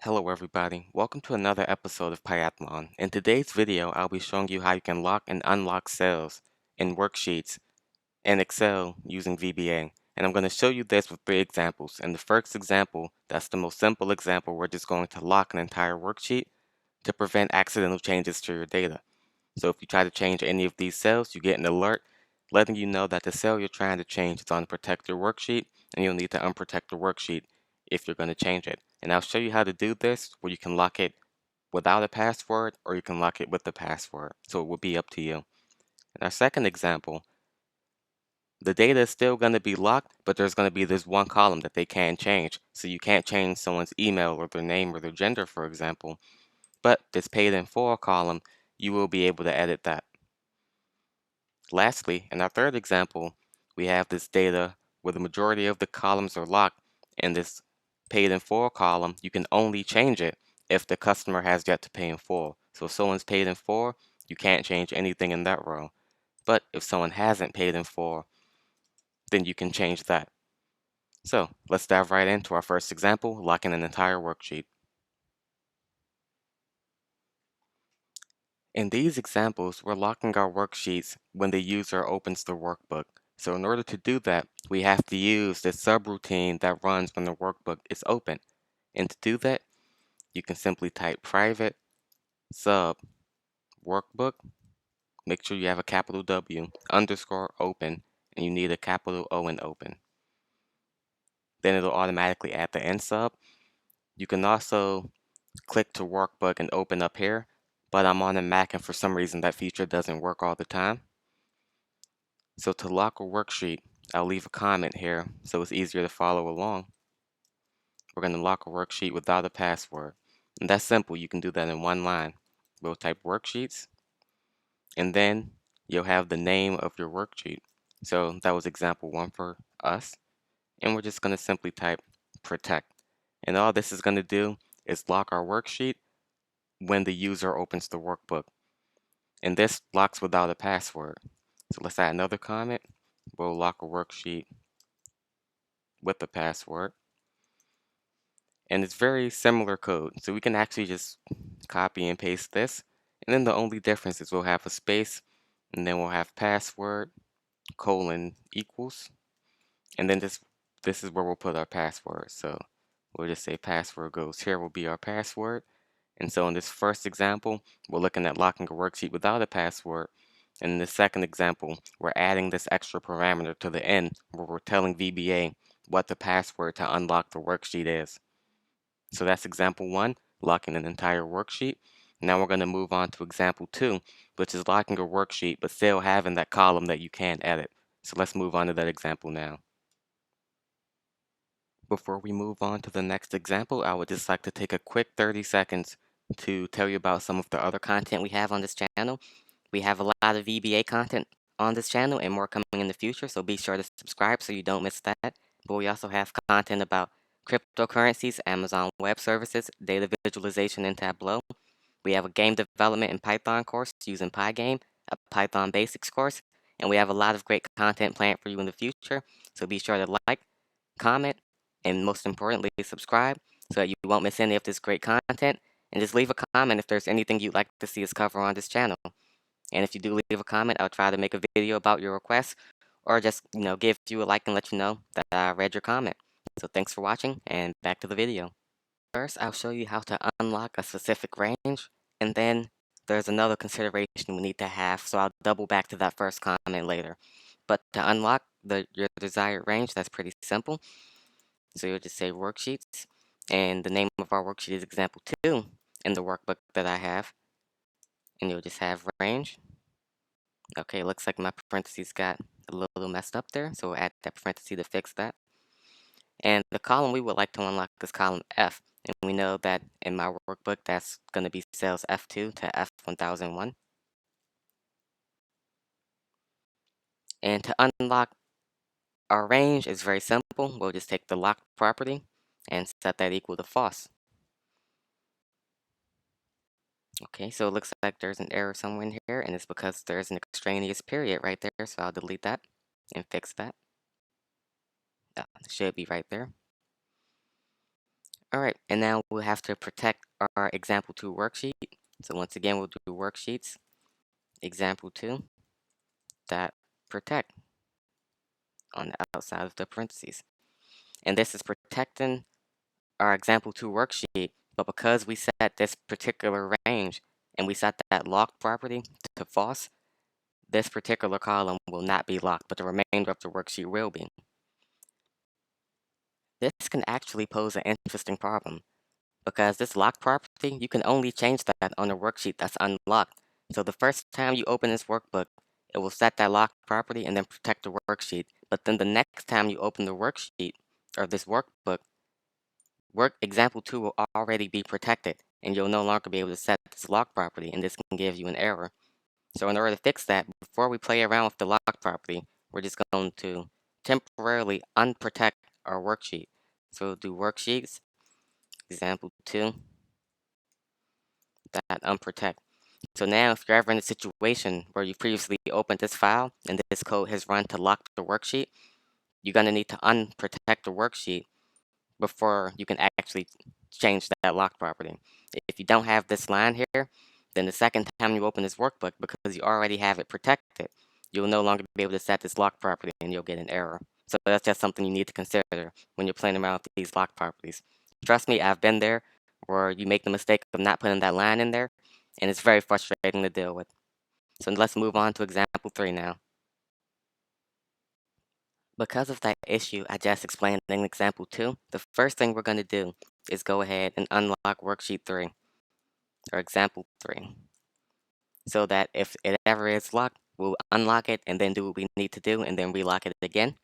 Hello everybody, welcome to another episode of Pyathlon. In today's video, I'll be showing you how you can lock and unlock cells in Worksheets and Excel using VBA. And I'm going to show you this with 3 examples. In the first example, that's the most simple example, we're just going to lock an entire worksheet to prevent accidental changes to your data. So if you try to change any of these cells, you get an alert letting you know that the cell you're trying to change is on the protected worksheet, and you'll need to unprotect the worksheet if you're going to change it. And I'll show you how to do this, where you can lock it without a password or you can lock it with the password. So it will be up to you. In our second example, the data is still going to be locked, but there's going to be this one column that they can't change. So you can't change someone's email or their name or their gender, for example. But this paid in full column, you will be able to edit that. Lastly, in our third example, we have this data where the majority of the columns are locked, and this paid in full column, you can only change it if the customer has yet to pay in full. So if someone's paid in full, you can't change anything in that row. But if someone hasn't paid in full, then you can change that. So let's dive right into our first example, locking an entire worksheet. In these examples, we're locking our worksheets when the user opens the workbook. So in order to do that, we have to use the subroutine that runs when the workbook is open. And to do that, you can simply type private sub workbook. Make sure you have a capital W underscore open, and you need a capital O in open. Then it'll automatically add the end sub. You can also click to workbook and open up here, but I'm on a Mac and for some reason that feature doesn't work all the time. So to lock a worksheet, I'll leave a comment here so it's easier to follow along. We're going to lock a worksheet without a password. And that's simple. You can do that in one line. We'll type worksheets, and then you'll have the name of your worksheet. So that was example 1 for us. And we're just going to simply type protect. And all this is going to do is lock our worksheet when the user opens the workbook. And this locks without a password. So let's add another comment. We'll lock a worksheet with the password. And it's very similar code. So we can actually just copy and paste this. And then the only difference is we'll have a space, and then we'll have password colon equals. And then this is where we'll put our password. So we'll just say password goes here will be our password. And so in this first example, we're looking at locking a worksheet without a password. And in the second example, we're adding this extra parameter to the end where we're telling VBA what the password to unlock the worksheet is. So that's example 1, locking an entire worksheet. Now we're going to move on to example 2, which is locking a worksheet but still having that column that you can't edit. So let's move on to that example now. Before we move on to the next example, I would just like to take a quick 30 seconds to tell you about some of the other content we have on this channel. We have a lot of VBA content on this channel and more coming in the future, so be sure to subscribe so you don't miss that. But we also have content about cryptocurrencies, Amazon Web Services, data visualization in Tableau. We have a game development and Python course using Pygame, a Python basics course, and we have a lot of great content planned for you in the future. So be sure to like, comment, and most importantly, subscribe so that you won't miss any of this great content. And just leave a comment if there's anything you'd like to see us cover on this channel. And if you do leave a comment, I'll try to make a video about your request or just, give you a like and let you know that I read your comment. So thanks for watching and back to the video. First, I'll show you how to unlock a specific range, and then there's another consideration we need to have, so I'll double back to that first comment later. But to unlock your desired range, that's pretty simple. So you'll just say worksheets, and the name of our worksheet is example 2 in the workbook that I have. And you'll just have range. Okay, looks like my parentheses got a little messed up there, so we'll add that parenthesis to fix that. And the column we would like to unlock is column F. And we know that in my workbook, that's going to be cells F2 to F1001. And to unlock our range is very simple. We'll just take the lock property and set that equal to false. Okay, so it looks like there's an error somewhere in here, and it's because there's an extraneous period right there, so I'll delete that and fix that. It should be right there. All right, and now we'll have to protect our example 2 worksheet. So once again, we'll do worksheets, example 2 dot protect on the outside of the parentheses. And this is protecting our example 2 worksheet, but because we set this particular range and we set that lock property to false, this particular column will not be locked, but the remainder of the worksheet will be. This can actually pose an interesting problem because this lock property, you can only change that on a worksheet that's unlocked. So the first time you open this workbook, it will set that lock property and then protect the worksheet. But then the next time you open the worksheet or this workbook, work example 2 will already be protected and you'll no longer be able to set this lock property and this can give you an error. So in order to fix that, before we play around with the lock property, we're just going to temporarily unprotect our worksheet. So we'll do worksheets, example 2, that unprotect. So now if you're ever in a situation where you previously opened this file and this code has run to lock the worksheet, you're going to need to unprotect the worksheet before you can actually change that lock property. If you don't have this line here, then the second time you open this workbook, because you already have it protected, you'll no longer be able to set this lock property and you'll get an error. So that's just something you need to consider when you're playing around with these lock properties. Trust me, I've been there where you make the mistake of not putting that line in there, and it's very frustrating to deal with. So let's move on to example 3 now. Because of that issue I just explained in example 2, the first thing we're going to do is go ahead and unlock worksheet 3 or example 3 so that if it ever is locked, we'll unlock it and then do what we need to do and then relock it again.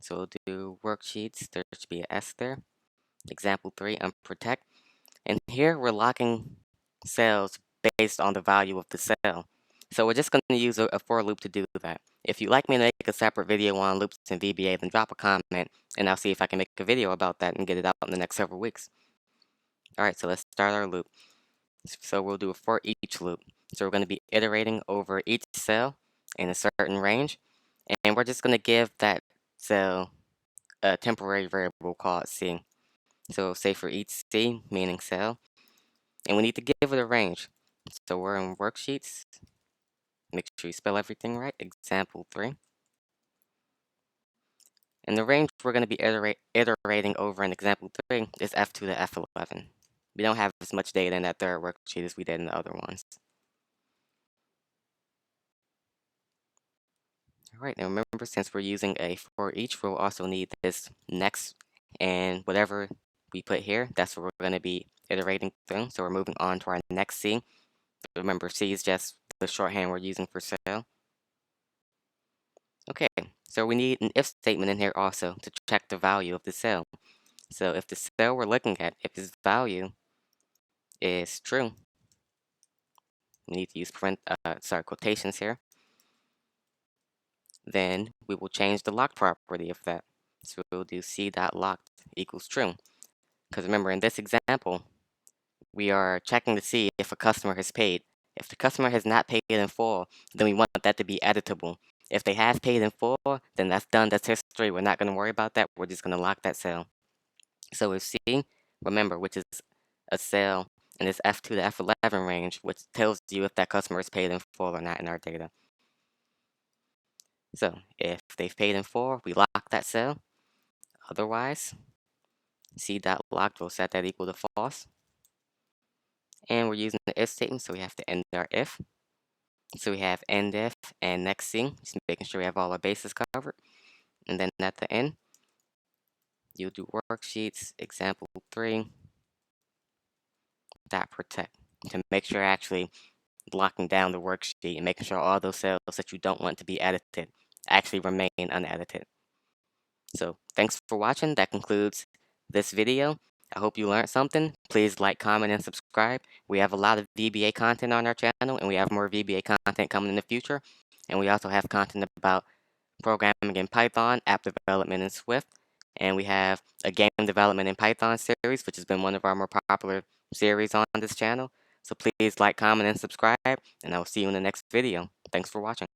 So we'll do worksheets, there should be an S there, example 3, unprotect. And here we're locking cells based on the value of the cell. So we're just going to use a for loop to do that. If you'd like me to make a separate video on loops in VBA, then drop a comment and I'll see if I can make a video about that and get it out in the next several weeks. Alright, so let's start our loop. So we'll do a for each loop. So we're going to be iterating over each cell in a certain range. And we're just going to give that cell a temporary variable called C. So say for each C, meaning cell, and we need to give it a range. So we're in worksheets. Make sure you spell everything right. Example 3. And the range we're going to be iterating over in example 3 is F2 to F11. We don't have as much data in that third worksheet as we did in the other ones. Alright, now remember, since we're using a for each, we'll also need this next, and whatever we put here, that's what we're going to be iterating through. So we're moving on to our next C. Remember, C is just the shorthand we're using for cell. Okay, so we need an if statement in here also to check the value of the cell. So if the cell we're looking at, if its value is true, we need to use quotations here, then we will change the lock property of that. So we'll do C.locked equals true. Because remember, in this example, we are checking to see if a customer has paid. If the customer has not paid in full, then we want that to be editable. If they have paid in full, then that's done, that's history. We're not going to worry about that. We're just going to lock that cell. So if C, remember, which is a cell in this F2 to F11 range, which tells you if that customer is paid in full or not in our data. So if they've paid in full, we lock that cell. Otherwise, C.locked will set that equal to false. And we're using the if statement, so we have to end our if. So we have end if and next C, just making sure we have all our bases covered. And then at the end, you'll do worksheets, example 3, dot protect to make sure you're actually locking down the worksheet and making sure all those cells that you don't want to be edited actually remain unedited. So thanks for watching. That concludes this video. I hope you learned something. Please like, comment, and subscribe. We have a lot of VBA content on our channel, and we have more VBA content coming in the future. And we also have content about programming in Python, app development in Swift, and we have a game development in Python series, which has been one of our more popular series on this channel. So please like, comment, and subscribe, and I will see you in the next video. Thanks for watching.